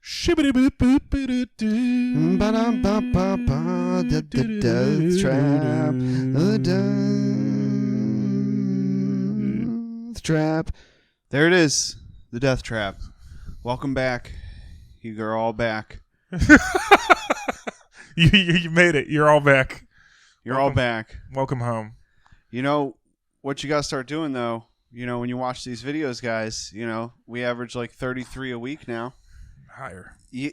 Ba-dum-ba-ba-ba, the death trap. The death trap. There it is. The death trap. Welcome back. You're all back. You made it. You're all back. You're all back. Welcome home. You know what you got to start doing, though? You know, when you watch these videos, guys, you know, we average like 33 a week now. Higher. You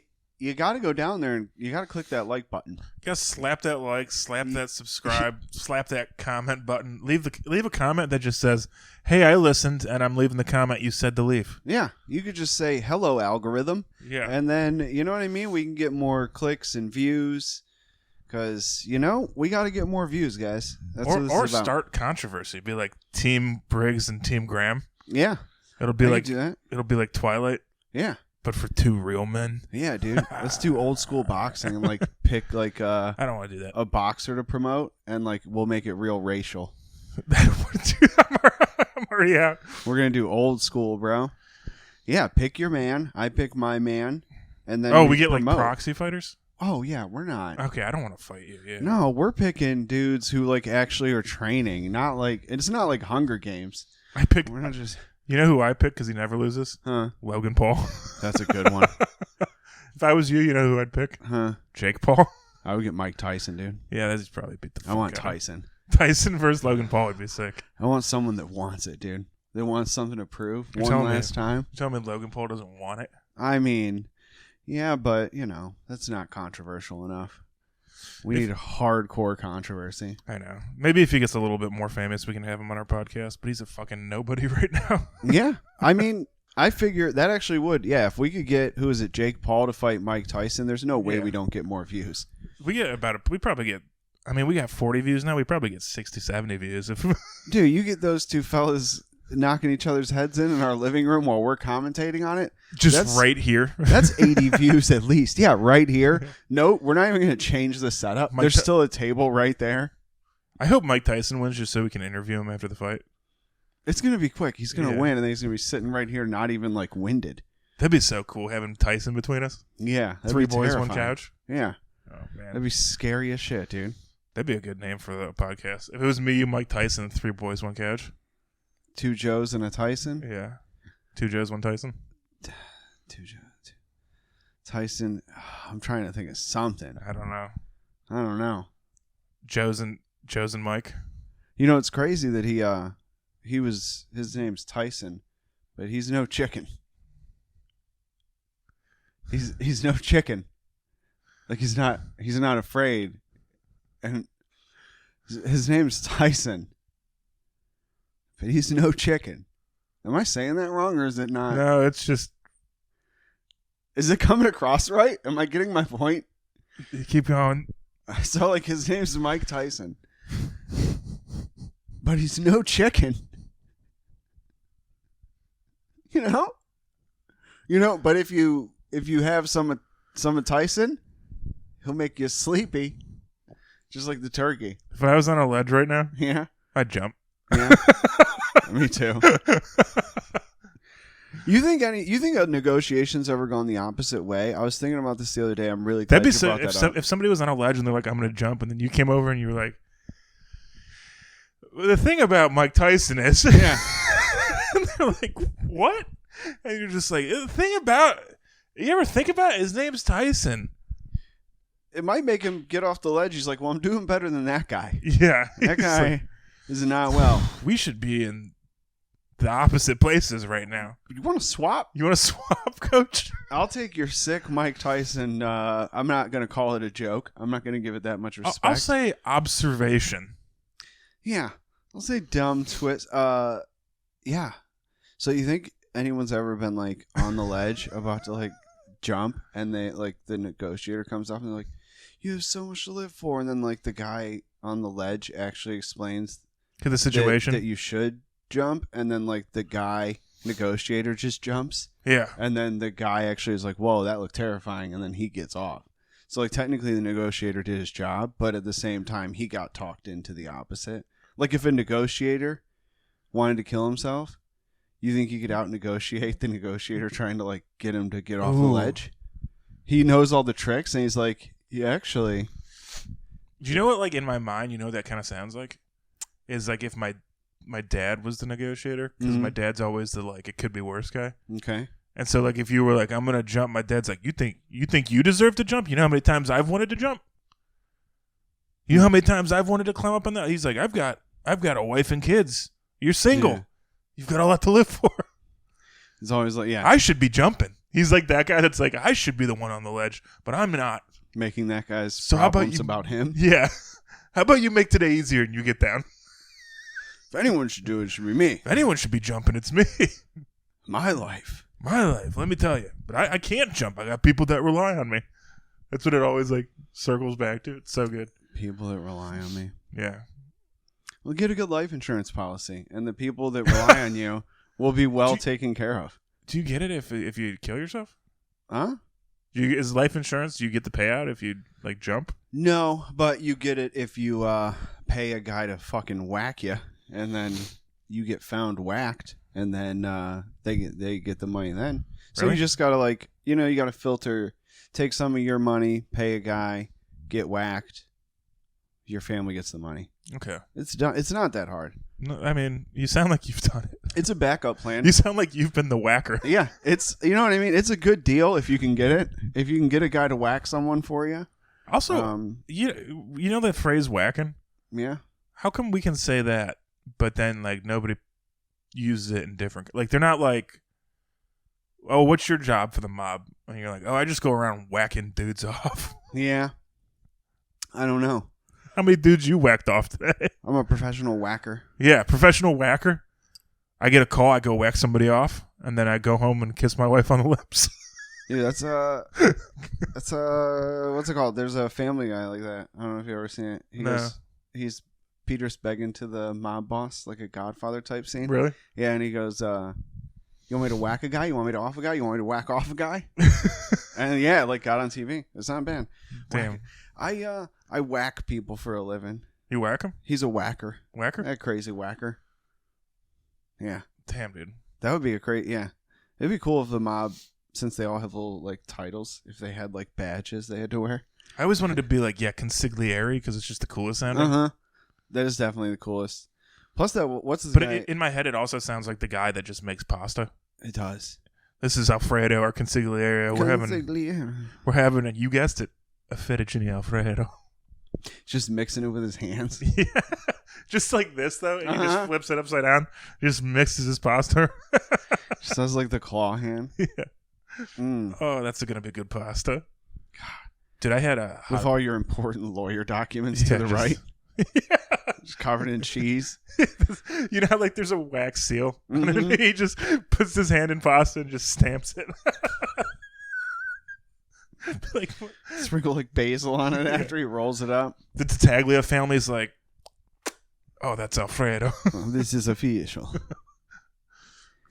got to go down there and you got to click that like button. Just slap that like, slap that subscribe, slap that comment button. Leave a comment that just says, "Hey, I listened, and I'm leaving the comment you said to leave." Yeah, you could just say, "Hello, algorithm." Yeah. And then, you know what I mean? We can get more clicks and views because, you know, we got to get more views, guys. That's what this or is about. start controversy. Be like Team Briggs and Team Graham. Yeah. It'll be like do that. It'll be like Twilight. Yeah. But for two real men. Yeah, dude. Let's do old school boxing and like pick like I don't want to do that. a boxer to promote and like we'll make it real racial. I'm already out. We're gonna do old school, bro. Yeah, pick your man. I pick my man, and then we get promote. like proxy fighters. Oh yeah, we're not. Okay, I don't want to fight you. Yeah. No, we're picking dudes who like actually are training. Not like it's not like Hunger Games. We're not just. You know who I pick because he never loses? Huh? Logan Paul. That's a good one. If I was you know who I'd pick? Huh? Jake Paul. I would get Mike Tyson, dude. Yeah, that'd probably beat the fuck I want out. Tyson. Tyson versus Logan Paul would be sick. I want someone that wants it, dude. That wants something to prove You're one last time. You tell me Logan Paul doesn't want it? I mean, yeah, but, you know, that's not controversial enough. We need hardcore controversy. I know. Maybe if he gets a little bit more famous, we can have him on our podcast, but he's a fucking nobody right now. Yeah. I mean, I figure that actually would. Yeah, if we could get, who is it, Jake Paul to fight Mike Tyson, there's no way we don't get more views. We probably get, I mean, we got 40 views now. We probably get 60, 70 views. Dude, you get those two fellas knocking each other's heads in our living room while we're commentating on it. Just right here. That's 80 views at least. Yeah, right here. No, we're not even going to change the setup. There's still a table right there. I hope Mike Tyson wins just so we can interview him after the fight. It's going to be quick. He's going to win, and then he's going to be sitting right here not even, like, winded. That'd be so cool, having Tyson between us. Yeah. Three boys, one couch. Yeah. Oh, man. That'd be scary as shit, dude. That'd be a good name for the podcast. If it was me, you, Mike Tyson, 3 boys, 1 couch. 2 Joes and a Tyson? Yeah. 2 Joes, 1 Tyson. 2 Joes. Tyson. I'm trying to think of something. I don't know. Joe's and Mike. You know, it's crazy that his name's Tyson, but he's no chicken. He's no chicken. Like he's not afraid. And his name's Tyson. But he's no chicken. Am I saying that wrong or is it not? No, it's just... Is it coming across right? Am I getting my point? Keep going. So, like, his name's Mike Tyson. But he's no chicken. You know, but if you have some Tyson, he'll make you sleepy. Just like the turkey. If I was on a ledge right now, yeah, I'd jump. Yeah. Me too. You think negotiations ever gone the opposite way? I was thinking about this the other day. I'm really glad That'd be you so. brought that up. If somebody was on a ledge and they're like, "I'm going to jump," and then you came over and you were like, "The thing about Mike Tyson is," yeah, and they're like, "What?" And you're just like, "The thing about." You ever think about it? His name's Tyson. It might make him get off the ledge. He's like, well, I'm doing better than that guy. Yeah. That guy is not well. We should be in the opposite places right now. You want to swap? You want to swap, coach? I'll take your sick Mike Tyson. I'm not going to call it a joke. I'm not going to give it that much respect. I'll say observation. Yeah. I'll say dumb twist. Yeah. So you think anyone's ever been like on the ledge about to like jump and they like the negotiator comes up and they're like, you have so much to live for, and then like the guy on the ledge actually explains to the situation that you should jump, and then like the guy negotiator just jumps, and then the guy actually is like, whoa, that looked terrifying, and then he gets off. So like technically the negotiator did his job, but at the same time he got talked into the opposite. Like if a negotiator wanted to kill himself, you think you could out negotiate the negotiator trying to like get him to get off the ledge? He knows all the tricks, and he's like, yeah, actually. Do you know what, like, in my mind, you know what that kind of sounds like? Is like if my dad was the negotiator, because my dad's always the, like, it could be worse guy. Okay. And so, like, if you were like, I'm going to jump, my dad's like, you think you deserve to jump? You know how many times I've wanted to jump? You know how many times I've wanted to climb up on that? He's like, I've got a wife and kids. You're single. Yeah. You've got a lot to live for. He's always like, yeah. I should be jumping. He's like that guy that's like, I should be the one on the ledge, but I'm not. Making that guy's so problems about him? Yeah. How about you make today easier and you get down? If anyone should do it, it should be me. If anyone should be jumping, it's me. My life. Let me tell you. But I can't jump. I got people that rely on me. That's what it always, like, circles back to. It's so good. People that rely on me. Yeah. Well, get a good life insurance policy, and the people that rely on you will be well taken care of. Do you get it if you kill yourself? Huh? Is life insurance, do you get the payout if you, like, jump? No, but you get it if you pay a guy to fucking whack you, and then you get found whacked, and then they get the money then. So really? You just got to, like, you got to filter, take some of your money, pay a guy, get whacked. Your family gets the money. Okay. It's not that hard. No, I mean, you sound like you've done it. It's a backup plan. You sound like you've been the whacker. Yeah, it's, you know what I mean? It's a good deal if you can get it. If you can get a guy to whack someone for you. Also, you know that phrase whacking? Yeah. How come we can say that, but then, like, nobody uses it in different... Like, they're not like, oh, what's your job for the mob? And you're like, oh, I just go around whacking dudes off. Yeah. I don't know. How many dudes you whacked off today? I'm a professional whacker. Yeah, professional whacker. I get a call, I go whack somebody off, and then I go home and kiss my wife on the lips. Yeah, that's what's it called? There's a Family Guy like that. I don't know if you've ever seen it. He's Peter Spegging to the mob boss, like a Godfather type scene. Really? Yeah, and he goes, you want me to whack a guy? You want me to off a guy? You want me to whack off a guy? And yeah, like, got on TV. It's not bad. Damn. I whack people for a living. You whack him? He's a whacker. Whacker? A crazy whacker. Yeah. Damn, dude. That would be yeah. It'd be cool if the mob, since they all have little, like, titles, if they had, like, badges they had to wear. I always wanted to be like, yeah, consigliere, because it's just the coolest sounding. Uh-huh. That is definitely the coolest. Plus that, what's his guy? But in my head, it also sounds like the guy that just makes pasta. It does. This is Alfredo, our consigliere. We're having, you guessed it, a fettuccine Alfredo. Just mixing it with his hands. Yeah. Just like this, though. And he just flips it upside down. Just mixes his pasta. Just does like the claw hand. Yeah. Mm. Oh, that's going to be good pasta. God. Dude, I had a... With all your important lawyer documents to the right. Yeah. Just covered in cheese. You know how, like, there's a wax seal? Mm-hmm. He just puts his hand in pasta and just stamps it. Like, sprinkle like basil on it after he rolls it up. The Tattaglia family's like, oh, that's Alfredo. Oh, this is official.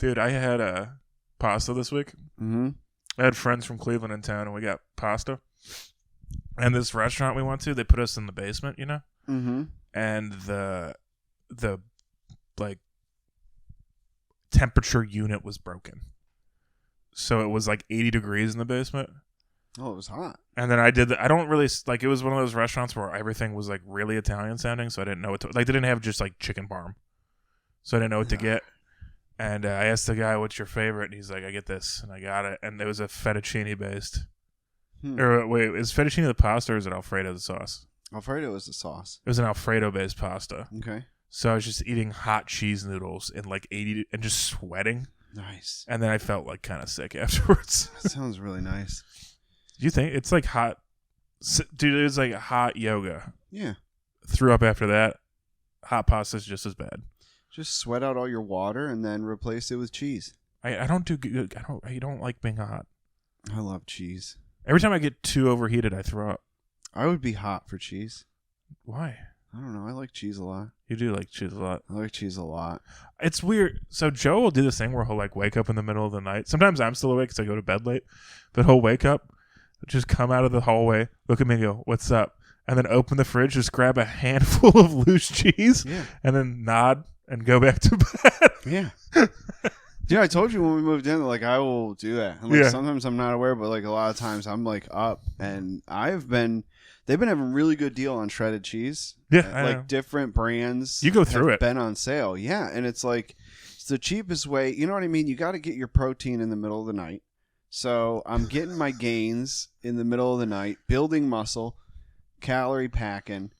Dude, I had a pasta this week. Mm-hmm. I had friends from Cleveland in town, and we got pasta. And this restaurant we went to, they put us in the basement, you know? Mm-hmm. And the like temperature unit was broken. So it was like 80 degrees in the basement. Oh, it was hot. And then I don't really, like, it was one of those restaurants where everything was, like, really Italian sounding, so I didn't know what to, like, they didn't have just, like, chicken parm. So I didn't know what to get. And I asked the guy, what's your favorite? And he's like, I get this. And I got it. And it was a fettuccine based. Or, wait, is fettuccine the pasta or is it Alfredo the sauce? Alfredo is the sauce. It was an Alfredo based pasta. Okay. So I was just eating hot cheese noodles in, like, 80, and just sweating. Nice. And then I felt, like, kind of sick afterwards. That sounds really nice. Do you think it's like hot? Dude, it was like hot yoga. Yeah. Threw up after that. Hot pasta is just as bad. Just sweat out all your water and then replace it with cheese. I don't do good. I don't like being hot. I love cheese. Every time I get too overheated, I throw up. I would be hot for cheese. Why? I don't know. I like cheese a lot. You do like cheese a lot. I like cheese a lot. It's weird. So Joe will do this thing where he'll, like, wake up in the middle of the night. Sometimes I'm still awake because I go to bed late, but he'll wake up. Just come out of the hallway, look at me and go, what's up? And then open the fridge, just grab a handful of loose cheese, and then nod and go back to bed. Yeah. Yeah, I told you when we moved in, like, I will do that. And, like, sometimes I'm not aware, but, like, a lot of times I'm, like, up. And they've been having a really good deal on shredded cheese. Yeah, like, different brands. You go through it. Been on sale. Yeah, and it's, like, it's the cheapest way. You know what I mean? You got to get your protein in the middle of the night. So I'm getting my gains in the middle of the night, building muscle, calorie packing.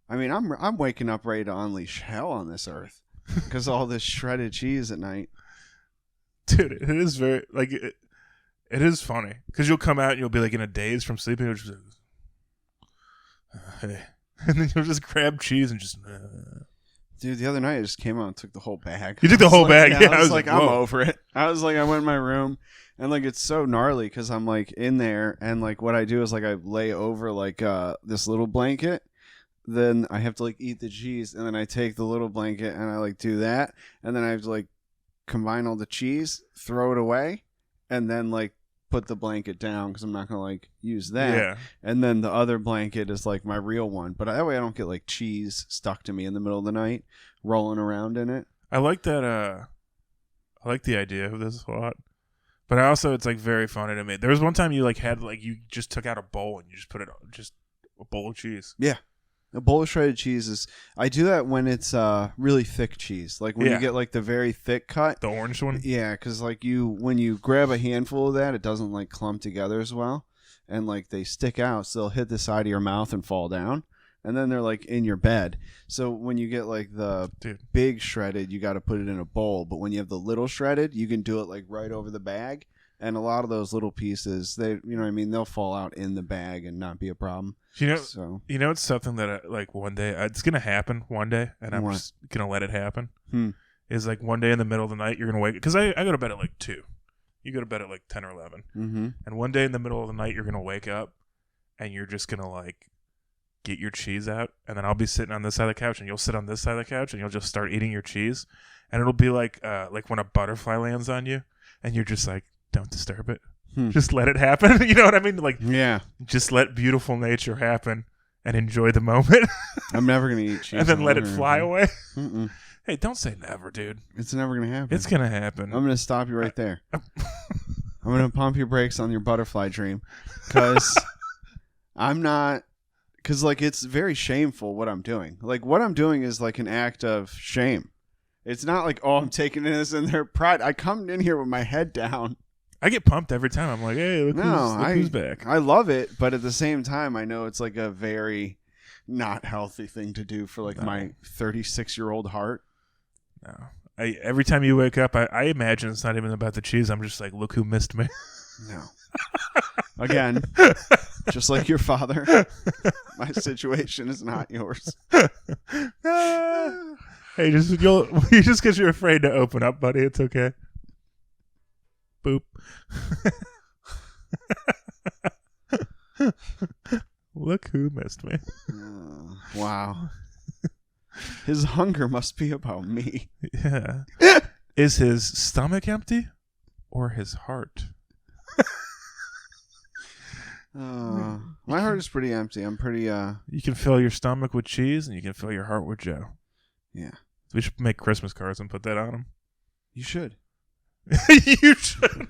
I mean, I'm waking up ready to unleash hell on this earth because all this shredded cheese at night. Dude, it is very, like, it is funny because you'll come out and you'll be like in a daze from sleeping. You'll just like, hey. And then you'll just grab cheese and just. Dude, the other night I just came out and took the whole bag. You took the whole bag? Yeah, I was like, I'm over it. I was like, I went in my room and like it's so gnarly because I'm like in there and like what I do is like I lay over like this little blanket. Then I have to like eat the cheese and then I take the little blanket and I like do that and then I have to like combine all the cheese, throw it away, and then like put the blanket down because I'm not gonna like use that. Yeah. And then the other blanket is like my real one, but that way I don't get like cheese stuck to me in the middle of the night, rolling around in it. I like that. I like the idea of this a lot, but also it's like very funny to me. There was one time you like had like you just took out a bowl and you just put it just a bowl of cheese. Yeah. A bowl of shredded cheese is... I do that when it's really thick cheese. Like when you get like the very thick cut. The orange one? Yeah, because like when you grab a handful of that, it doesn't like clump together as well. And like they stick out, so they'll hit the side of your mouth and fall down. And then they're like in your bed. So when you get like the big shredded, you got to put it in a bowl. But when you have the little shredded, you can do it like right over the bag. And a lot of those little pieces, they, you know what I mean, they'll fall out in the bag and not be a problem. You know, it's something that like one day it's gonna happen one day, and I'm just gonna let it happen. Is like one day in the middle of the night you're gonna wake because I go to bed at like 2. You go to bed at like 10 or 11, and one day in the middle of the night you're gonna wake up, and you're just gonna like get your cheese out, and then I'll be sitting on this side of the couch, and you'll sit on this side of the couch, and you'll just start eating your cheese, and it'll be like when a butterfly lands on you, and you're just like, don't disturb it. Just let it happen. You know what I mean? Like, yeah. Just let beautiful nature happen and enjoy the moment. I'm never going to eat cheese. And then let it fly away. Hey, don't say never, dude. It's never going to happen. It's going to happen. I'm going to stop you right there. I'm going to pump your brakes on your butterfly dream. Because I'm not... Because, like, it's very shameful what I'm doing. Like, what I'm doing is, like, an act of shame. It's not like, oh, I'm taking this in their pride. I come in here with my head down. I get pumped every time. I'm like, hey, look who's back. I love it, but at the same time, I know it's like a very not healthy thing to do for like my 36-year-old heart. No. Every time you wake up, I imagine it's not even about the cheese. I'm just like, look who missed me. No. Again, just like your father, my situation is not yours. Hey, just because you're afraid to open up, buddy. It's okay. Boop. Look who missed me. Wow. His hunger must be about me. Yeah. Is his stomach empty or his heart? My heart is pretty empty. I'm pretty You can fill your stomach with cheese and you can fill your heart with Joe. Yeah. We should make Christmas cards and put that on them. You should. You should.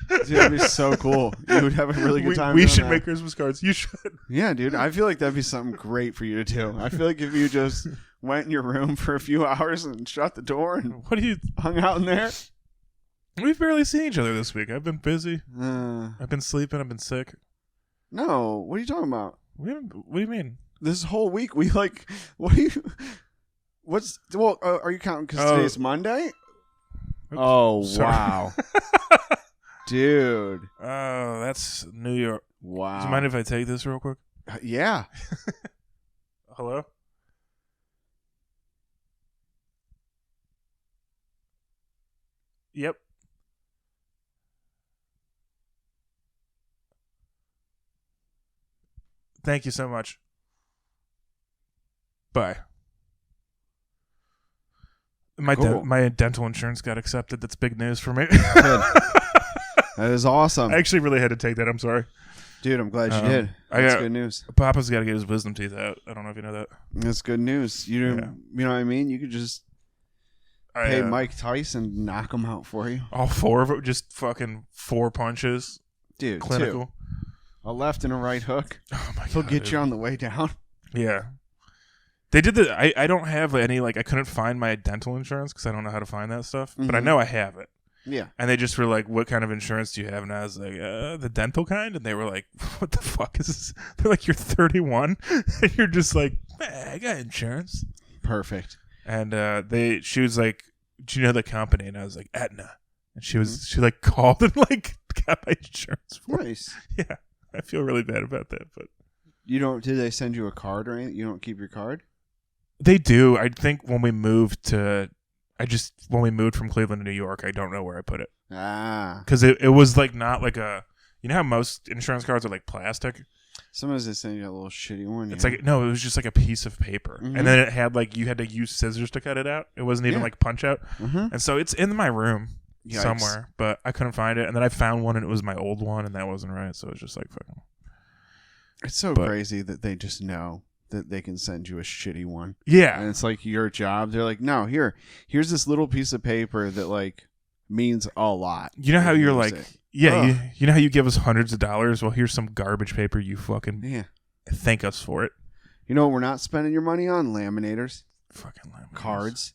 Dude, that'd be so cool. You would have a really good time. We should make Christmas cards. You should. Yeah, dude. I feel like that'd be something great for you to do. I feel like if you just went in your room for a few hours and shut the door and hung out in there. We've barely seen each other this week. I've been busy. I've been sleeping. I've been sick. No. What are you talking about? What do you mean? This whole week we like. What are you? What's well? Are you counting because today's Monday? Oops, oh, sorry. Wow. Dude. Oh, that's New York. Wow. Do you mind if I take this real quick? Yeah. Hello? Yep. Thank you so much. Bye. My dental insurance got accepted. That's big news for me. Good. That is awesome. I actually really had to take that. I'm sorry. Dude, I'm glad you did. That's good news. Papa's got to get his wisdom teeth out. I don't know if you know that. That's good news. You know what I mean? You could just... pay Mike Tyson to knock them out for you. All 4 of them, just fucking 4 punches. Dude, clinical. 2. A left and a right hook. Oh my God. He'll get you on the way down. Yeah. They did the. I don't have any, like, I couldn't find my dental insurance because I don't know how to find that stuff. But I know I have it. Yeah. And they just were like, what kind of insurance do you have? And I was like, the dental kind? And they were like, what the fuck is this? They're like, you're 31? And you're just like, I got insurance. Perfect. And she was like, do you know the company? And I was like, Aetna. And she like called and like got my insurance for Nice. Yeah. I feel really bad about that. But did they send you a card or anything? You don't keep your card? They do. I think when we moved from Cleveland to New York, I don't know where I put it. Because it was like not like a, you know how most insurance cards are like plastic? Sometimes they send you a little shitty one. It's like, no, it was just like a piece of paper. And then it had like, you had to use scissors to cut it out. It wasn't even like punch out. And so it's in my room somewhere, but I couldn't find it. And then I found one and it was my old one and that wasn't right. So it was just like, fucking. It's so crazy that they just know that they can send you a shitty one. Yeah. And it's like your job. They're like, no, here's this little piece of paper that like means a lot. You know how you're like, you know how you give us hundreds of dollars? Well, here's some garbage paper. You fucking thank us for it. You know what we're not spending your money on? Laminators. Fucking laminators. Cards.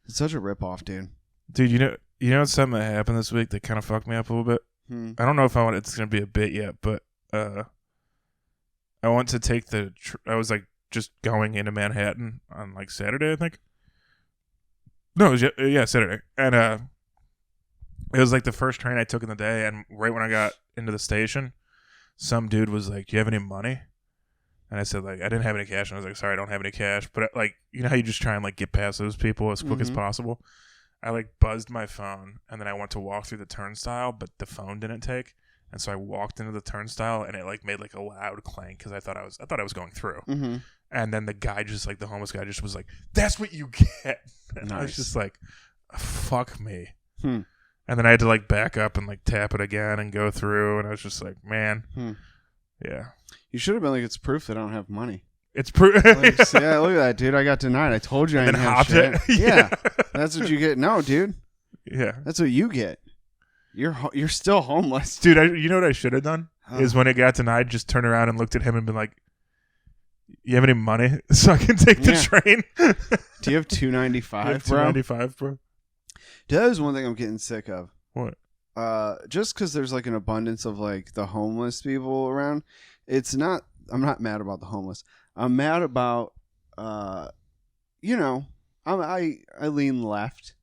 It's such a ripoff, dude. Dude, you know something that happened this week that kind of fucked me up a little bit? I don't know if it's going to be a bit yet, but I want to take I was like just going into Manhattan on like Saturday, I think. No, it was Saturday. And it was like the first train I took in the day, and right when I got into the station, some dude was like, do you have any money? And I said, like, I didn't have any cash. And I was like, sorry, I don't have any cash. But like, you know how you just try and like get past those people as quick as possible? I like buzzed my phone, and then I went to walk through the turnstile, but the phone didn't take. And so I walked into the turnstile, and it like made like a loud clank because I thought I was going through. And then the guy just like the homeless guy just was like, "That's what you get." And I was just like, "Fuck me." And then I had to like back up and like tap it again and go through, and I was just like, "Man, yeah." You should have been like, "It's proof that I don't have money." It's proof. Yeah, look at that, dude. I got denied. I told you I didn't have shit. Yeah, that's what you get. No, dude. Yeah, that's what you get. You're still homeless, dude. You know what I should have done is when it got denied, just turn around and looked at him and been like, "You have any money so I can take the train?" Do you have $2.95, bro? $2.95, bro. Dude, that is one thing I'm getting sick of. What? Just because there's like an abundance of like the homeless people around. It's not. I'm not mad about the homeless. I'm mad about, I lean left.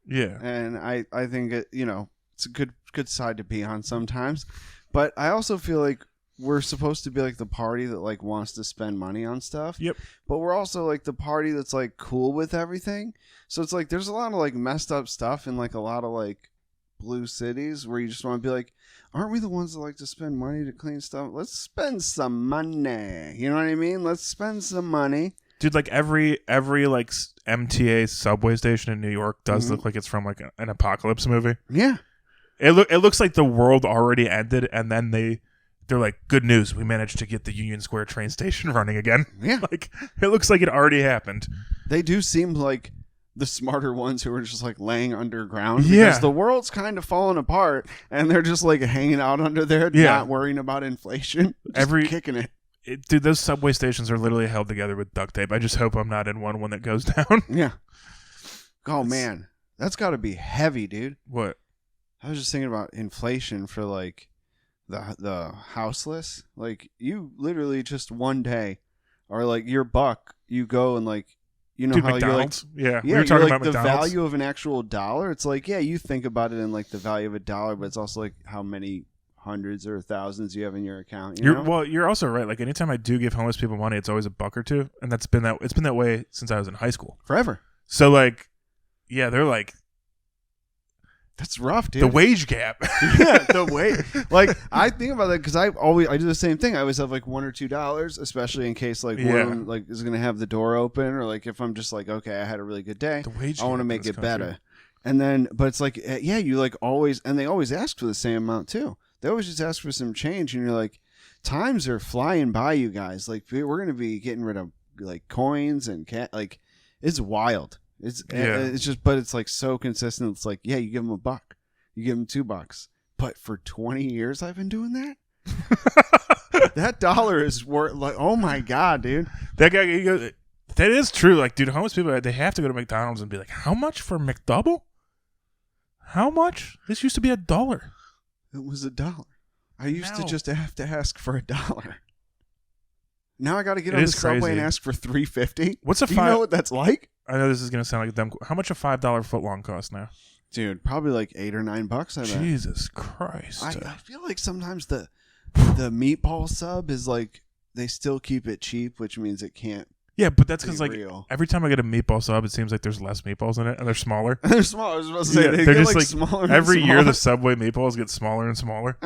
Yeah. And I think it's a good side to be on sometimes, but I also feel like we're supposed to be like the party that like wants to spend money on stuff. Yep. But we're also like the party that's like cool with everything. So it's like there's a lot of like messed up stuff in like a lot of like blue cities where you just want to be like, aren't we the ones that like to spend money to clean stuff? Let's spend some money. You know what I mean? Let's spend some money. Dude, like every like MTA subway station in New York does look like it's from like an apocalypse movie. Yeah. It looks like the world already ended, and then they're like, good news, we managed to get the Union Square train station running again. Yeah. Like, it looks like it already happened. They do seem like the smarter ones who are just like laying underground. Because the world's kind of falling apart, and they're just like hanging out under there, not worrying about inflation. Just kicking it. Dude, those subway stations are literally held together with duct tape. I just hope I'm not in one that goes down. Yeah. Oh, man. That's got to be heavy, dude. What? I was just thinking about inflation for like the houseless. Like you literally just one day, or like your buck, you go and like, you know, dude, how McDonald's? You're like, we were talking about the McDonald's. value of an actual dollar. It's like, you think about it in like the value of a dollar, but it's also like how many hundreds or thousands you have in your account. Well, you're also right. Like anytime I do give homeless people money, it's always a buck or two, and it's been that way since I was in high school. Forever. So like, yeah, they're like, that's rough, dude. The wage gap. Yeah, the wage. Like I think about that because I do the same thing. I always have like $1 or $2, especially in case like one like is gonna have the door open, or like if I'm just like, okay, I had a really good day, the wage I want to make it better. And then, but it's like, you like always, and they always ask for the same amount too. They always just ask for some change, and you're like, times are flying by, you guys. Like we're gonna be getting rid of like coins and like it's wild. It's just, but it's like so consistent. It's like, yeah, you give them $1, you give them $2, but for 20 years I've been doing that. That dollar is worth like, oh my god, dude. That guy, he goes, that is true. Like, dude, homeless people, they have to go to McDonald's and be like, how much for McDouble? How much? This used to be $1. It was $1. I used to just have to ask for $1. Now I got to get on the subway and ask for $3.50. What's a Do you know what that's like? I know this is gonna sound like a dumb. How much a $5 footlong cost now? Dude, probably like $8 or $9. I bet. Jesus Christ! I feel like sometimes the meatball sub is like they still keep it cheap, which means it can't. Yeah, but that's because like real. Every time I get a meatball sub, it seems like there's less meatballs in it, and they're smaller. They're small. I was supposed to say they they're get just like smaller. And every smaller. year the Subway meatballs get smaller and smaller,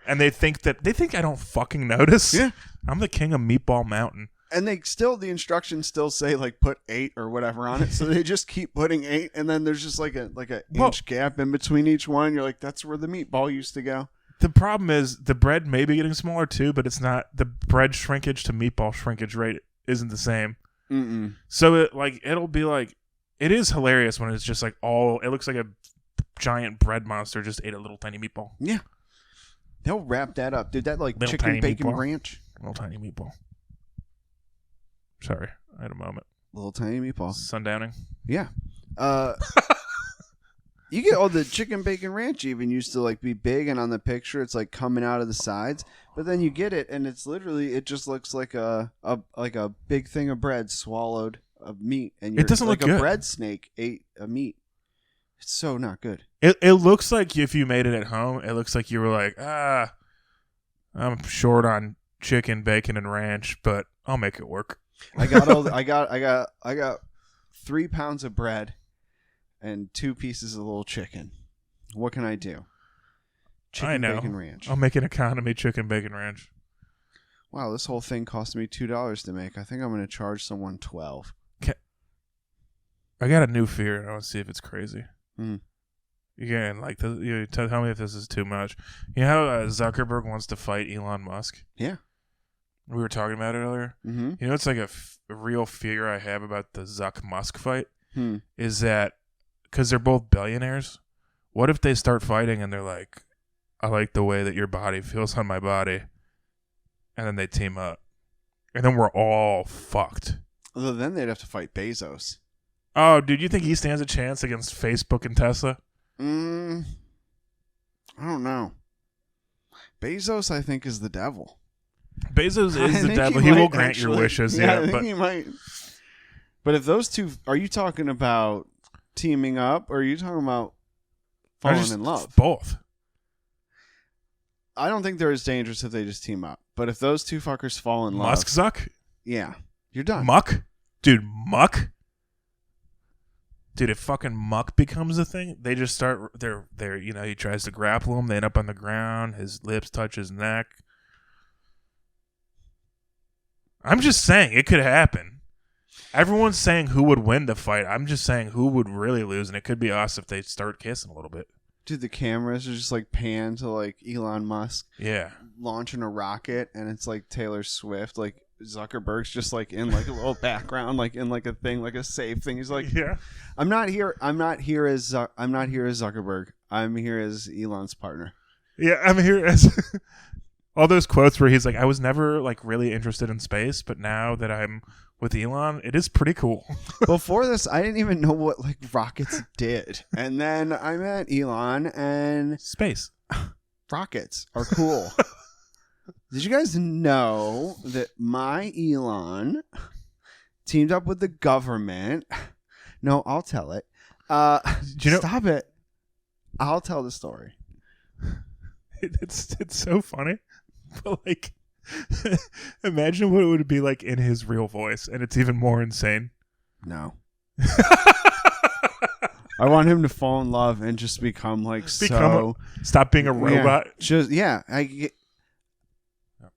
and they think I don't fucking notice. Yeah, I'm the king of Meatball Mountain. And the instructions still say like put 8 or whatever on it, so they just keep putting 8, and then there's just like a inch gap in between each one. You're like, that's where the meatball used to go. The problem is the bread may be getting smaller too, but it's not. The bread shrinkage to meatball shrinkage rate isn't the same. Mm-mm. So it'll be like, it is hilarious when it's just like it looks like a giant bread monster just ate a little tiny meatball. Yeah, they'll wrap that up, dude. That like little chicken bacon meatball. ranch, little tiny meatball. Sorry, I had a moment. Little tiny meatball. Sundowning. Yeah. You get all the chicken bacon ranch even used to like be big, and on the picture it's like coming out of the sides, but then you get it and it's literally, it just looks like a big thing of bread swallowed of meat, and it doesn't like look good. A bread snake ate a meat. It's so not good. It looks like if you made it at home, it looks like you were like, I'm short on chicken, bacon, and ranch, but I'll make it work. I got 3 pounds of bread and 2 pieces of little chicken. What can I do? Chicken bacon ranch. I'll make an economy chicken bacon ranch. Wow, this whole thing cost me $2 to make. I think I'm going to charge someone $12. I got a new fear, and I want to see if it's crazy. Mm. Again, like, tell me if this is too much. You know how Zuckerberg wants to fight Elon Musk? Yeah. We were talking about it earlier. Mm-hmm. You know, it's like a real fear I have about the Zuck-Musk fight is that because they're both billionaires, what if they start fighting and they're like, I like the way that your body feels on my body, and then they team up, and then we're all fucked. Although then they'd have to fight Bezos. Oh, dude, you think he stands a chance against Facebook and Tesla? I don't know. Bezos, I think, is the devil. Bezos is the devil. He will grant your wishes. Yeah, I think he might. But if those two, are you talking about teaming up, or are you talking about falling in love? Both. I don't think they're as dangerous if they just team up. But if those two fuckers fall in love, Musk Zuck, yeah, you're done. Muck, dude, Muck. Dude, if fucking Muck becomes a thing, they just start. They're you know, he tries to grapple him. They end up on the ground. His lips touch his neck. I'm just saying it could happen. Everyone's saying who would win the fight. I'm just saying who would really lose, and it could be us if they start kissing a little bit. Dude, the cameras are just like pan to like Elon Musk, yeah, launching a rocket, and it's like Taylor Swift, like Zuckerberg's just like in like a little background, like in like a thing, like a safe thing. He's like, yeah, I'm not here as Zuckerberg. I'm here as Elon's partner. Yeah, I'm here as all those quotes where he's like, I was never like really interested in space, but now that I'm with Elon, it is pretty cool. Before this, I didn't even know what like rockets did, and then I met Elon, and space rockets are cool. Did you guys know that my Elon teamed up with the government? No, I'll tell it. Stop it. I'll tell the story. It's so funny, but like, imagine what it would be like in his real voice, and it's even more insane. No. I want him to fall in love and just become like stop being a robot.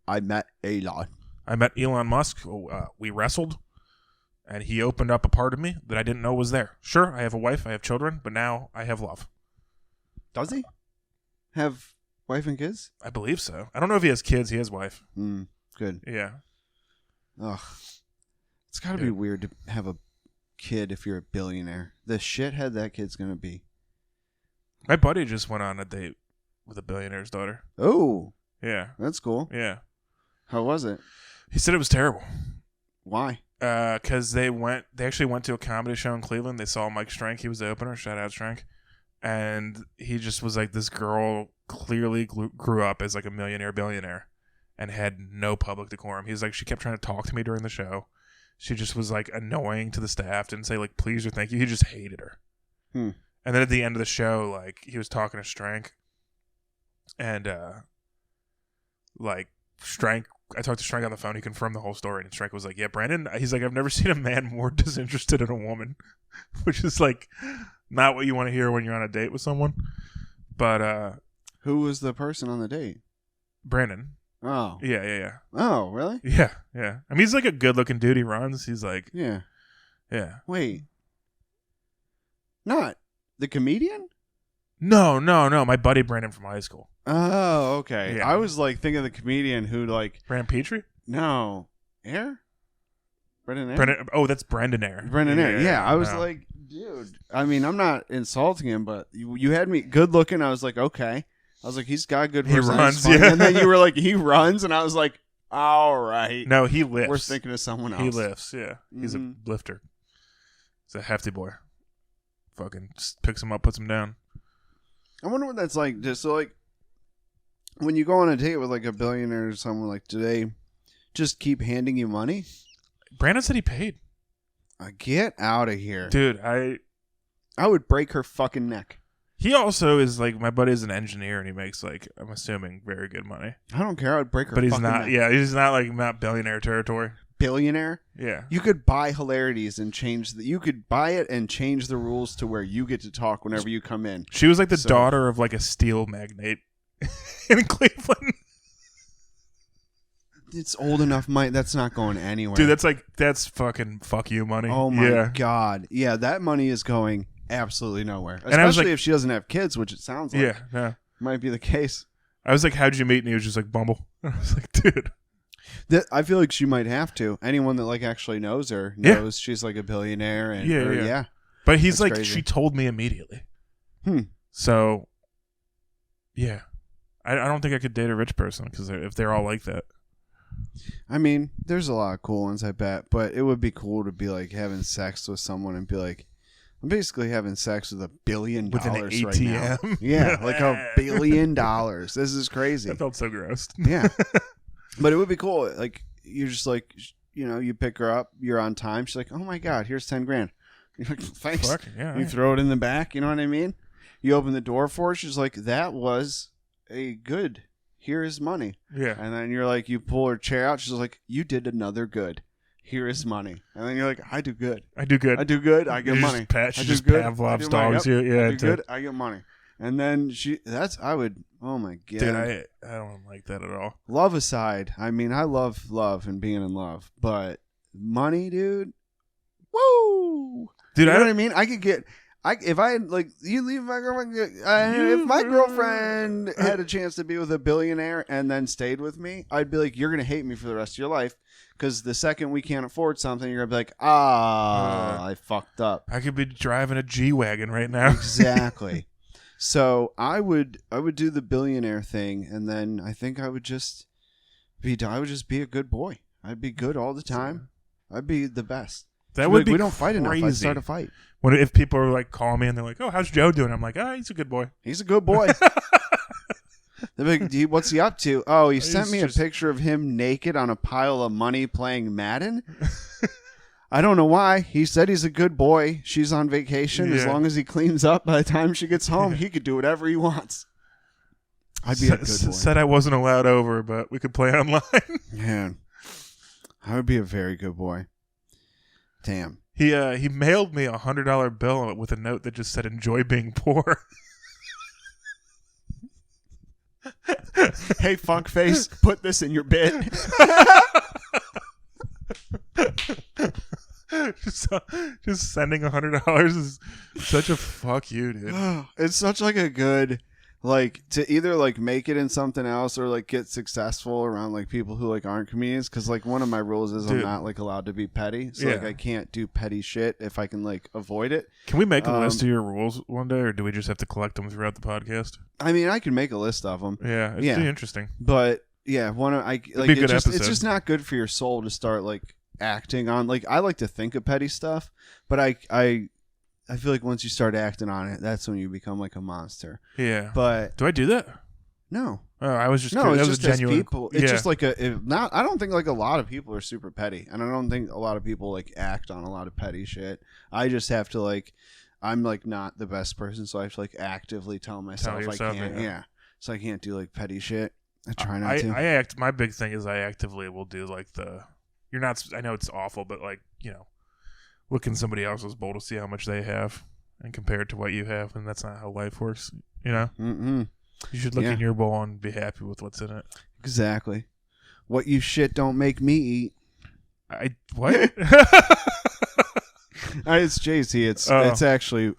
I met Elon. I met Elon Musk. We wrestled, and he opened up a part of me that I didn't know was there. Sure, I have a wife, I have children, but now I have love. Does he have wife and kids? I believe so. I don't know if he has kids. He has wife. Good. Yeah. Ugh. It's got to be weird to have a kid if you're a billionaire. The shithead that kid's gonna be. My buddy just went on a date with a billionaire's daughter. Oh, yeah, that's cool. Yeah. How was it? He said it was terrible. Why? Because they actually went to a comedy show in Cleveland. They saw Mike Strank. He was the opener. Shout out Strank. And he just was like, this girl clearly grew up as like a billionaire and had no public decorum. He was like, she kept trying to talk to me during the show. She just was like annoying to the staff, didn't say like please or thank you. He just hated her. And then at the end of the show, like he was talking to Strank, and like Strank, I talked to Strank on the phone. He confirmed the whole story, and Strank was like, "Yeah, Brandon." He's like, "I've never seen a man more disinterested in a woman," which is like not what you want to hear when you're on a date with someone. But who was the person on the date? Brandon. Oh. Yeah. Oh, really? Yeah. I mean, he's like a good-looking dude. He runs. He's like, yeah. Wait, not the comedian? No. My buddy Brandon from high school. Oh, okay. Yeah. I was like thinking of the comedian who like Brand Petrie. No, Air. Brendan Air. That's Brendan Air. Brendan Air. Yeah, I was like, dude. I mean, I'm not insulting him, but you had me good looking. I was like, okay. I was like, he's got good. He runs, yeah. And then you were like, he runs, and I was like, all right. No, he lifts. We're thinking of someone else. He lifts. Yeah, he's a lifter. He's a hefty boy. Fucking just picks him up, puts him down. I wonder what that's like. Just so like, when you go on a date with like a billionaire or someone, like, do they just keep handing you money? Brandon said he paid. Get out of here, dude. I would break her fucking neck. He also is like, my buddy is an engineer and he makes like, I'm assuming, very good money. I don't care. I would break her. But he's not. Neck. Yeah, he's not like not billionaire territory. Billionaire? Yeah. You could buy hilarities and change you could buy it and change the rules to where you get to talk whenever you come in. She was like the daughter of like a steel magnate in Cleveland. It's old enough, Mike. That's not going anywhere. Dude, that's fucking fuck you money. Oh my God. Yeah, that money is going absolutely nowhere. Especially like, if she doesn't have kids, which it sounds like. Yeah. Might be the case. I was like, how'd you meet? And he was just like, Bumble. I was like, dude. I feel like she might have to. Anyone that like actually knows her knows she's like a billionaire. And, yeah. But he's that's like, crazy. She told me immediately. So, yeah. I don't think I could date a rich person because if they're all like that. I mean, there's a lot of cool ones, I bet. But it would be cool to be like having sex with someone and be like, I'm basically having sex with $1 billion with an ATM. Right now. Yeah, like $1 billion. This is crazy. That felt so gross. Yeah. But it would be cool. Like, you're just like, you pick her up, you're on time. She's like, oh my God, here's $10,000. You're like, thanks. Fuck, yeah, you throw it in the back, you know what I mean? You open the door for her, she's like, that was a good, here is money. Yeah. And then you're like, you pull her chair out, she's like, you did another good. Here is money. And then you're like, I do good. I get money. I do good. I do good. Pavlov's dogs. Yeah, I do good. I get money. And then oh my God. Dude, I don't like that at all. Love aside, I mean, I love love and being in love, but money, dude, woo! Dude, you know what I mean? I could get, if I had, like, you leave my girlfriend, if my girlfriend had a chance to be with a billionaire and then stayed with me, I'd be like, you're going to hate me for the rest of your life. Because the second we can't afford something, you're going to be like, I fucked up. I could be driving a G-Wagon right now. Exactly. So I would do the billionaire thing, and then I think I would just be a good boy. I'd be good all the time. I'd be the best. That would be we don't fight enough. I'd start a fight. If people are like calling me and they're like, "Oh, how's Joe doing?" I'm like, "Oh, he's a good boy. He's a good boy." They're like, what's he up to? Oh, he sent me a picture of him naked on a pile of money playing Madden. I don't know why. He said he's a good boy. She's on vacation. Yeah. As long as he cleans up by the time she gets home, he could do whatever he wants. I'd be a good boy. Said I wasn't allowed over, but we could play online. Man, I would be a very good boy. Damn. He mailed me $100 bill with a note that just said, "Enjoy being poor." Hey, Funkface, put this in your bit. Just sending $100 is such a fuck you, dude. It's such like a good, like to either like make it in something else or like get successful around like people who like aren't comedians, because like one of my rules is I'm not like allowed to be petty, so like I can't do petty shit if I can like avoid it. Can we make a list of your rules one day, or do we just have to collect them throughout the podcast? I mean, I can make a list of them. Yeah, it's pretty interesting. But yeah, it's just not good for your soul to start like acting on, like, I like to think of petty stuff, but I feel like once you start acting on it, that's when you become like a monster. Yeah. But do I do that? No. Oh, I was just no. It's just genuine. People. It's just like I don't think like a lot of people are super petty, and I don't think a lot of people like act on a lot of petty shit. I just have to like, I'm like not the best person, so I have to like actively tell myself I can't. Yeah. So I can't do like petty shit. I try not to. I act. My big thing is I actively will do like the. You're not. I know it's awful, but like look in somebody else's bowl to see how much they have and compare it to what you have, and that's not how life works. Mm-hmm. You should look in your bowl and be happy with what's in it. Exactly. What you shit don't make me eat. What? It's JC. It's actually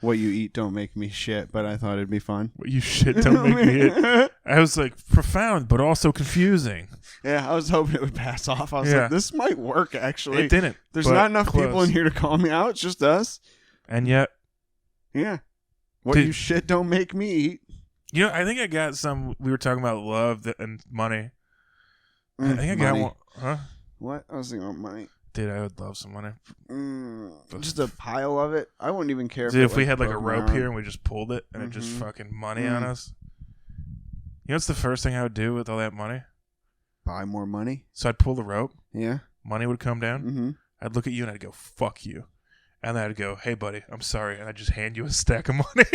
what you eat don't make me shit, but I thought it'd be fun. What you shit don't make me eat. I was like, profound, but also confusing. Yeah, I was hoping it would pass off. I was like, this might work, actually. It didn't. There's not enough people in here to call me out. It's just us. And yet. Yeah. What you shit don't make me eat. I think I got some. We were talking about love and money. I think I got one. Huh? What? I was thinking about money. Dude, I would love some money. Just a pile of it. I wouldn't even care. Dude, if we had like a rope here and we just pulled it and it just fucking money on us. You know what's the first thing I would do with all that money? Buy more money. So I'd pull the rope. Yeah. Money would come down. Mm-hmm. I'd look at you and I'd go, fuck you. And then I'd go, hey, buddy, I'm sorry. And I'd just hand you a stack of money.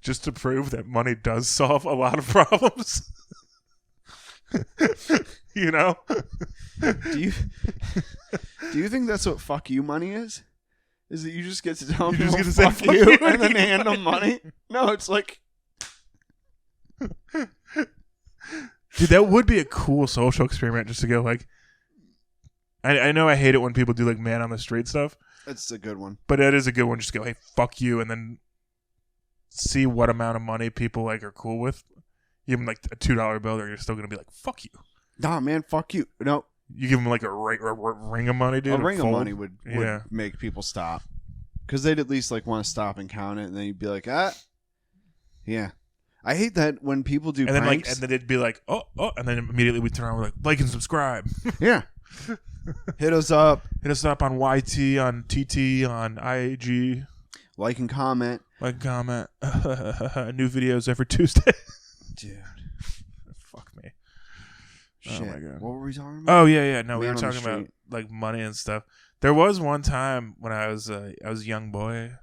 Just to prove that money does solve a lot of problems. Do you think that's what fuck you money is? Is that you just get to tell them people fuck you and then hand them money? No, it's like... Dude, that would be a cool social experiment, just to go like... I know I hate it when people do like man on the street stuff. It's a good one. But it is a good one. Just go, hey, fuck you, and then see what amount of money people like are cool with. You give them like a $2 bill, or you're still going to be like, fuck you. Nah, man, fuck you. No. You give them like a ring of money, dude. A ring of money would make people stop. Because they'd at least like want to stop and count it, and then you'd be like, yeah. I hate that when people do pranks. And then it'd be like, oh, and then immediately we turn around, we're like and subscribe. Yeah. Hit us up. Hit us up on YT, on TT, on IG. Like and comment. New videos every Tuesday. Dude. Fuck me. Shit. Oh my God. What were we talking about? Oh yeah. No, we were talking about like money and stuff. There was one time when I was a young boy.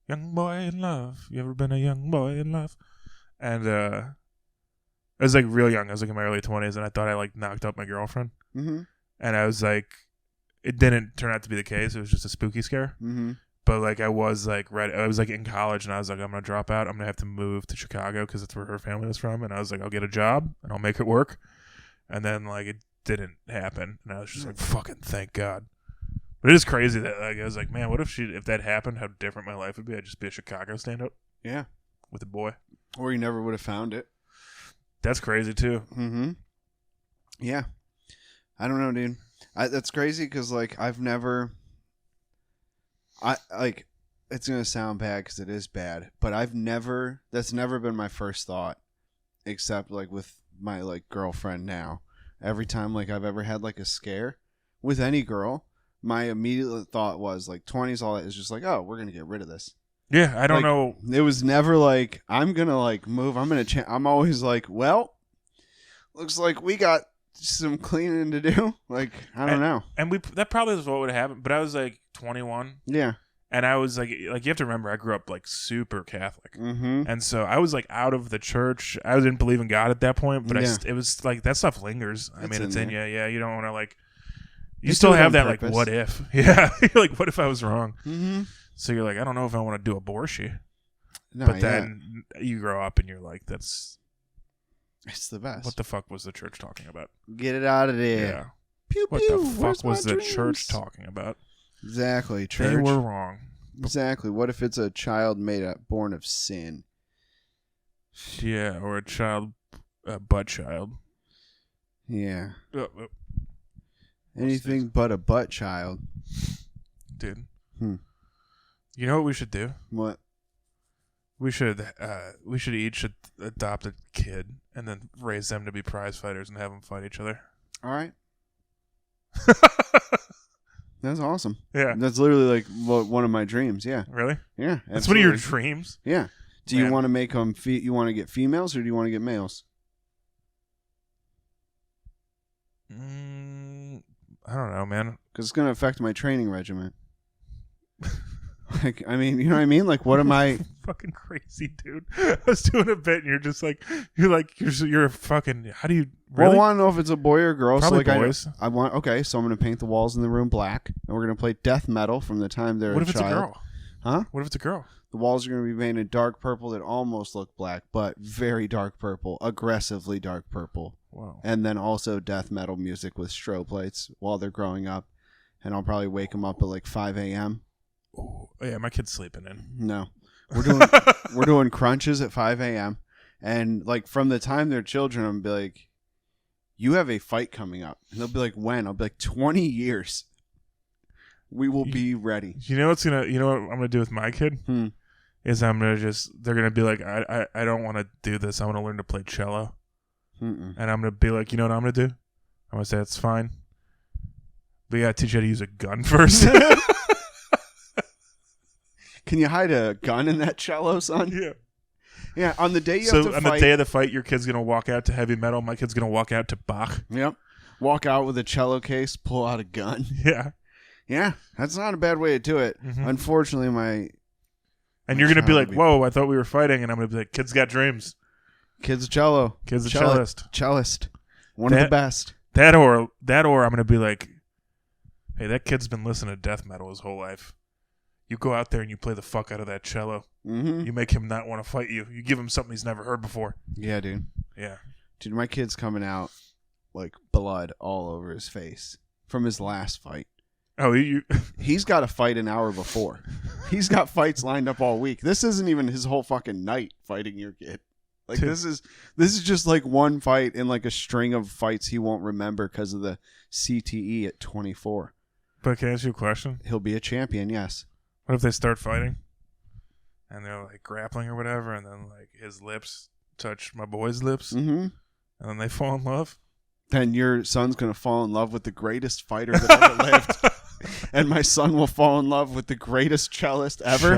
Young boy in love. You ever been a young boy in love? And I was like real young. I was like in my early 20s, and I thought I like knocked up my girlfriend. Mm-hmm. And I was like, it didn't turn out to be the case. It was just a spooky scare. Mm-hmm. But like I was like ready. I was like in college, and I was like, I'm gonna drop out. I'm gonna have to move to Chicago because that's where her family was from. And I was like, I'll get a job and I'll make it work. And then like it didn't happen, and I was just like, fucking thank God. But it is crazy that like I was like, man, what if that happened? How different my life would be. I'd just be a Chicago stand-up. Yeah, with a boy. Or you never would have found it. That's crazy too. Mm-hmm. Yeah, I don't know, dude. That's crazy because like it's gonna sound bad because it is bad, but that's never been my first thought, except like with my like girlfriend now. Every time like I've ever had like a scare with any girl, my immediate thought was like 20s, all that is just like, oh, we're gonna get rid of this. Yeah, I don't know. It was never like I'm gonna like move. I'm gonna change. I'm always like, well, looks like we got some cleaning to do. Like I don't know. And that probably is what would have happened. But I was like 21. Yeah. And I was like you have to remember, I grew up like super Catholic, mm-hmm. and so I was like out of the church. I didn't believe in God at that point, but it was like that stuff lingers. I mean, it's in you. Yeah, you don't want to like. You still have that purpose. Like, what if? Yeah, you're like, what if I was wrong? Mm-hmm. So you're like, I don't know if I want to do abortion. No, but then you grow up and you're like, it's the best. What the fuck was the church talking about? Get it out of there. Yeah. Pew, what pew, the fuck was the church talking about? Exactly, church. They were wrong. Exactly. What if it's a child born of sin? Yeah, or a butt child. Yeah. Anything but a butt child. Dude. You know what we should do? What? We should each adopt a kid and then raise them to be prize fighters and have them fight each other. All right. That's awesome. Yeah. That's literally like one of my dreams. Yeah. Really? Yeah. That's one of your dreams? Yeah. Do you want to make them you want to get females or do you want to get males? I don't know, man. Because it's going to affect my training regimen. Like, I mean, you know what I mean? Like, what am I? Fucking crazy, dude. I was doing a bit, and you're just like, you're a fucking. How do you? Really? Well, I want to know if it's a boy or girl. Probably so like, boys. I want. Okay, so I'm going to paint the walls in the room black, and we're going to play death metal from the time they're. What if a child. It's a girl? Huh? What if it's a girl? The walls are going to be painted dark purple that almost look black, but very dark purple, aggressively dark purple. Wow. And then also death metal music with strobe lights while they're growing up, and I'll probably wake them up at like 5 a.m. Oh yeah, my kid's sleeping in. No, we're doing crunches at 5 a.m. and like from the time they're children, I'm gonna be like, "You have a fight coming up," and they'll be like, "When?" I'll be like, "20 years. We will be ready." You know what I'm gonna do with my kid? Is they're gonna be like, I don't want to do this. I want to learn to play cello, and I'm gonna be like, you know what I'm gonna do? I'm gonna say it's fine, but you gotta teach you how to use a gun first. Can you hide a gun in that cello, son? Yeah. Yeah, on the day you have to fight. So on the day of the fight, your kid's going to walk out to heavy metal. My kid's going to walk out to Bach. Yep. Walk out with a cello case, pull out a gun. Yeah. Yeah, that's not a bad way to do it. Mm-hmm. Unfortunately, And you're going to be like, whoa, I thought we were fighting. And I'm going to be like, kid's got dreams. Kid's a cello. Kid's a cellist. Cellist. One of the best. That or I'm going to be like, hey, that kid's been listening to death metal his whole life. You go out there and you play the fuck out of that cello. Mm-hmm. You make him not want to fight you. You give him something he's never heard before. Yeah, dude. Yeah. Dude, my kid's coming out like blood all over his face from his last fight. Oh, He's got a fight an hour before. He's got fights lined up all week. This isn't even his whole fucking night fighting your kid. Like this is just like one fight in like a string of fights he won't remember because of the CTE at 24. But can I ask you a question? He'll be a champion, yes. What if they start fighting and they're like grappling or whatever, and then like his lips touch my boy's lips, and then they fall in love? Then your son's going to fall in love with the greatest fighter that ever lived. And my son will fall in love with the greatest cellist ever.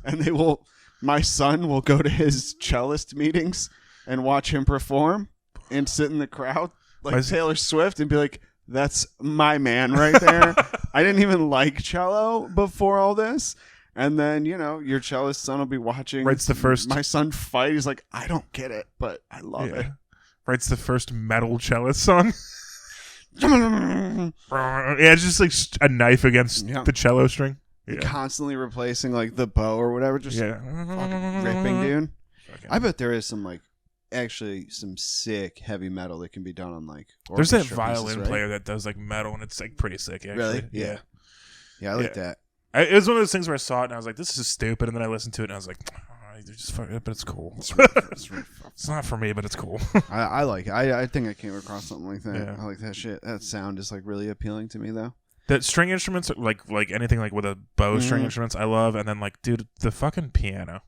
And my son will go to his cellist meetings and watch him perform and sit in the crowd like Taylor Swift and be like, that's my man right there. I didn't even like cello before all this. And then, your cellist son will be watching my son fight. He's like, I don't get it, but I love it. Writes the first metal cellist song. Yeah, it's just like a knife against the cello string. Yeah. Constantly replacing like the bow or whatever. Just fucking ripping, dude. I bet there is some actually some sick heavy metal that can be done on like there's that violin player that does like metal and it's like pretty sick actually. Really? Yeah I like that. It was one of those things where I saw it and I was like, this is stupid, and then I listened to it and I was like, but it's cool. It's not for me, but it's cool. I like it. I think I came across something like that. I like that shit. That sound is like really appealing to me though. That string instruments, like anything like with a bow string instruments, I love. And then like, dude, the fucking piano.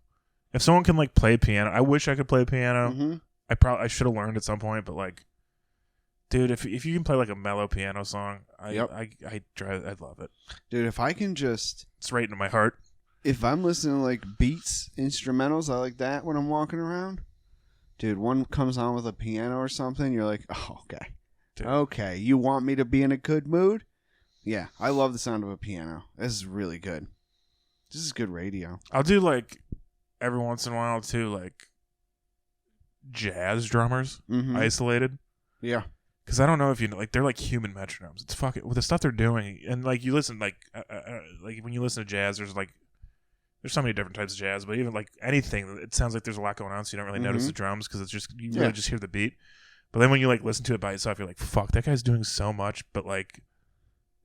If someone can like play piano, I wish I could play piano. I should have learned at some point, but like, dude, if you can play like a mellow piano song, I'd love it. Dude, if I can just, it's right into my heart. If I'm listening to like beats, instrumentals, I like that when I'm walking around. Dude, one comes on with a piano or something, you're like, oh, okay. Dude. Okay, you want me to be in a good mood? Yeah, I love the sound of a piano. This is really good. This is good radio. I'll do like every once in a while too, like jazz drummers isolated. Yeah, because I don't know if you know, like they're like human metronomes. It's fucking with the stuff they're doing, and like you listen, like when you listen to jazz, there's so many different types of jazz, but even like anything, it sounds like there's a lot going on, so you don't really notice the drums because it's just you really just hear the beat. But then when you like listen to it by itself, you're like, fuck, that guy's doing so much, but like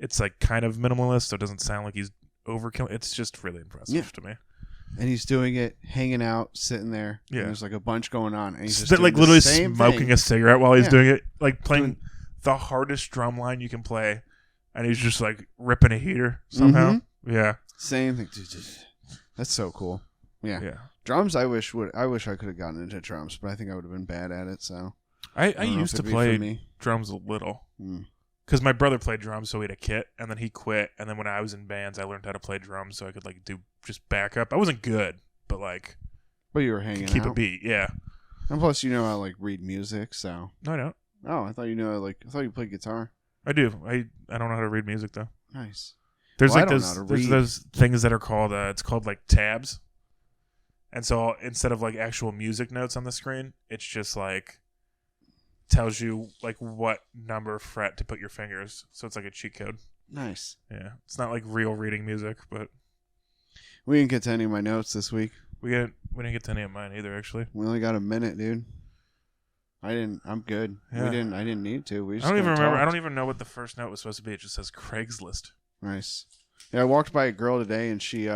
it's like kind of minimalist, so it doesn't sound like he's overkill. It's just really impressive to me. And he's doing it, hanging out, sitting there. Yeah. And there's like a bunch going on. And he's just like literally smoking a cigarette while he's doing it. Like playing the hardest drum line you can play. And he's just like ripping a heater somehow. Mm-hmm. Yeah. Same thing. That's so cool. Yeah. Drums, I wish I could have gotten into drums, but I think I would have been bad at it. So I used to play drums a little. Because my brother played drums, so he had a kit, and then he quit. And then when I was in bands, I learned how to play drums, so I could like do just backup. I wasn't good, but like, you were hanging keep out. A beat, yeah. And plus, you know how to like read music, so no, I don't. Oh, I thought you knew. I thought you played guitar. I do. I don't know how to read music though. Nice. There's those things that are called it's called like tabs, and so instead of like actual music notes on the screen, it's just like. Tells you like what number fret to put your fingers, so it's like a cheat code. Nice. Yeah, it's not like real reading music, but we didn't get to any of my notes this week. We didn't get to any of mine either. Actually, we only got a minute, dude. I'm good. Yeah. I didn't need to. I don't even remember. I don't even know what the first note was supposed to be. It just says Craigslist. Nice. Yeah, I walked by a girl today and she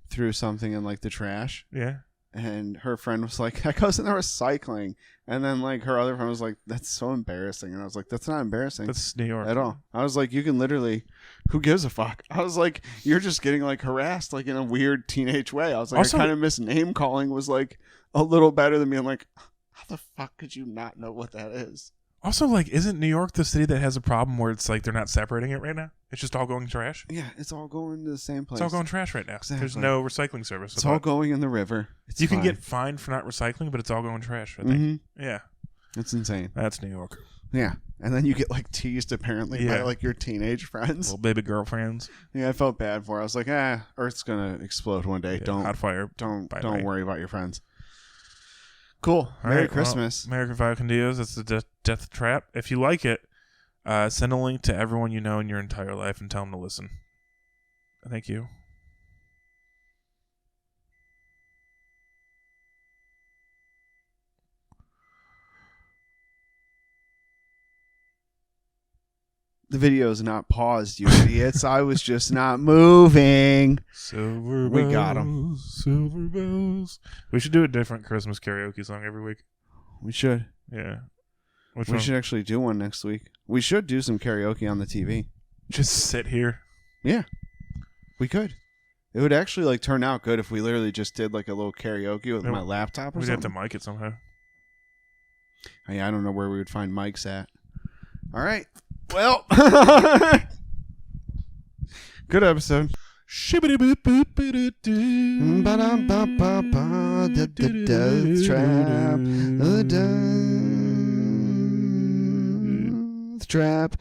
threw something in like the trash. Yeah. And her friend was like, that goes in the recycling. And then like her other friend was like, that's so embarrassing. And I was like, that's not embarrassing. That's New York. At all. I was like, you can literally, who gives a fuck? I was like, you're just getting like harassed like in a weird teenage way. I was like, also, I kind of miss name calling was like a little better than being like, how the fuck could you not know what that is? Also, like, isn't New York the city that has a problem where it's like they're not separating it right now? It's just all going trash? Yeah, it's all going to the same place. It's all going trash right now. Exactly. There's no recycling service. It's all going in the river. You can get fined for not recycling, but it's all going trash, I think. Mm-hmm. Yeah. It's insane. That's New York. Yeah. And then you get like teased apparently by like your teenage friends. Little baby girlfriends. Yeah, I felt bad for her. I was like, Earth's going to explode one day. Yeah, hot fire. Don't worry about your friends. Cool. Merry Christmas. Well, American Five Condios. That's the Death Trap. If you like it, send a link to everyone you know in your entire life and tell them to listen. Thank you. The video is not paused, you idiots. I was just not moving. Silver bells, we got them. Silver bells. We should do a different Christmas karaoke song every week. We should. Yeah. We should actually do one next week. We should do some karaoke on the TV. Just sit here. Yeah. We could. It would actually like turn out good if we literally just did like a little karaoke with my laptop or something. We'd have to mic it somehow. I don't know where we would find mics at. All right. Well, good episode. Death Trap. The Death Trap.